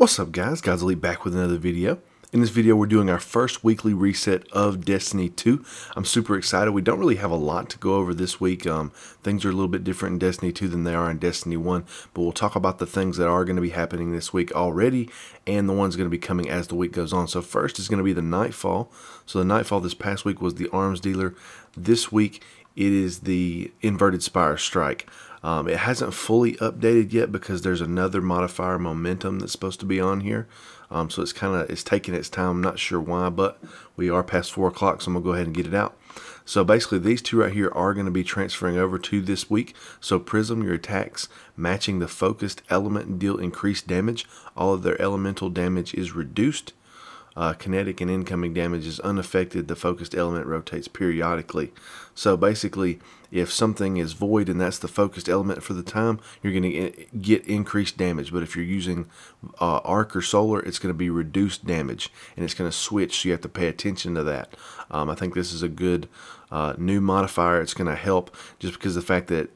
What's up guys, God's Elite back with another video. In this video we're doing our first weekly reset of Destiny 2. I'm super excited. We don't really have a lot to go over this week. Things are a little bit different in Destiny 2 than they are in Destiny 1, but we'll talk about the things that are going to be happening this week already and the ones going to be coming as the week goes on. So first is going to be the Nightfall. So the Nightfall this past week was the Arms Dealer. This week it is the Inverted Spire Strike. It hasn't fully updated yet because there's another modifier, momentum, that's supposed to be on here. So it's taking its time. I'm not sure why, but we are past 4 o'clock, so I'm gonna go ahead and get it out. So basically these two right here are going to be transferring over to this week. So Prism, your attacks matching the focused element deal increased damage. All of their elemental damage is reduced. Kinetic and incoming damage is unaffected. The focused element rotates periodically. So basically, if something is void and that's the focused element for the time, you're going to get increased damage. But if you're using arc or solar, it's going to be reduced damage, and it's going to switch, so you have to pay attention to that. I think this is a good new modifier. It's going to help just because of the fact that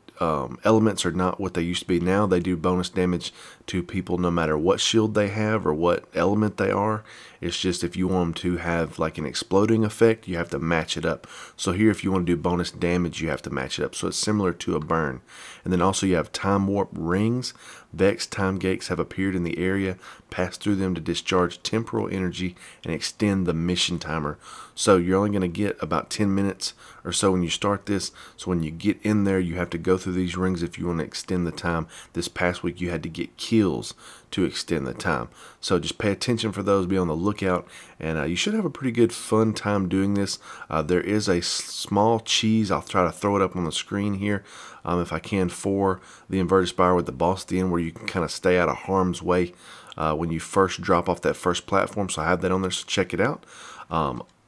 elements are not what they used to be now. They do bonus damage to people no matter what shield they have or what element they are. It's just if you want them to have like an exploding effect, you have to match it up. So here, if you want to do bonus damage, you have to match it up. So it's similar to a burn. And then also you have time warp rings. Vex time gates have appeared in the area. Pass through them to discharge temporal energy and extend the mission timer. So you're only going to get about 10 minutes or so when you start this. So when you get in there, you have to go through these rings if you want to extend the time. This past week you had to get kills to extend the time. So just pay attention for those, be on the lookout, and you should have a pretty good fun time doing this. There is a small cheese. I'll try to throw it up on the screen here if I can, for the Inverted Spire with the boss at the end, where you can kind of stay out of harm's way when you first drop off that first platform. So I have that on there, so check it out.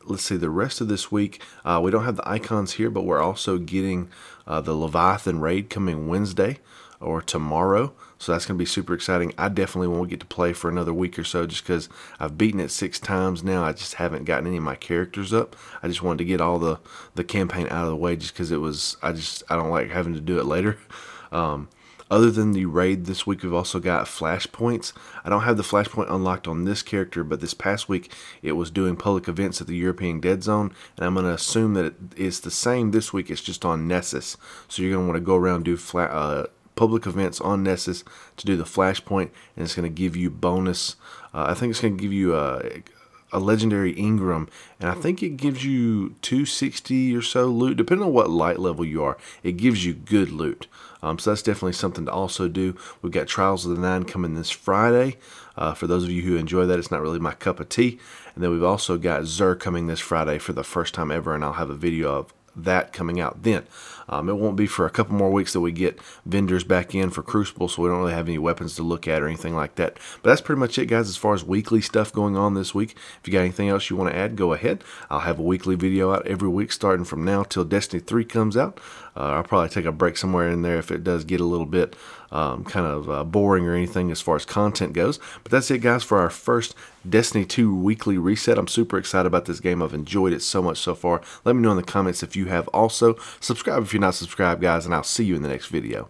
Let's see, the rest of this week, we don't have the icons here, but we're also getting the Leviathan Raid coming Wednesday or tomorrow. So that's going to be super exciting. I definitely won't get to play for another week or so just because I've beaten it 6 times now. I just haven't gotten any of my characters up. I just wanted to get all the campaign out of the way just because it was, I don't like having to do it later. Other than the raid this week, we've also got flashpoints. I don't have the flashpoint unlocked on this character, but this past week it was doing public events at the European Dead Zone, and I'm going to assume that it's the same this week. It's just on Nessus. So you're going to want to go around and do public events on Nessus to do the flashpoint, and it's going to give you bonus. I think it's going to give you a legendary Ingram, and I think it gives you 260 or so loot, depending on what light level you are. It gives you good loot. So that's definitely something to also do. We've got Trials of the Nine coming this Friday. For those of you who enjoy that, it's not really my cup of tea. And then we've also got Xur coming this Friday for the first time ever, and I'll have a video of that coming out then. It won't be for a couple more weeks that we get vendors back in for Crucible, so we don't really have any weapons to look at or anything like that. But that's pretty much it, guys, as far as weekly stuff going on this week. If you got anything else you want to add, go ahead. I'll have a weekly video out every week starting from now till Destiny 3 comes out. I'll probably take a break somewhere in there if it does get a little bit boring or anything as far as content goes. But that's it, guys, for our first Destiny 2 weekly reset. I'm super excited about this game. I've enjoyed it so much so far. Let me know in the comments if you have also. Subscribe if you're not subscribed, guys, and I'll see you in the next video.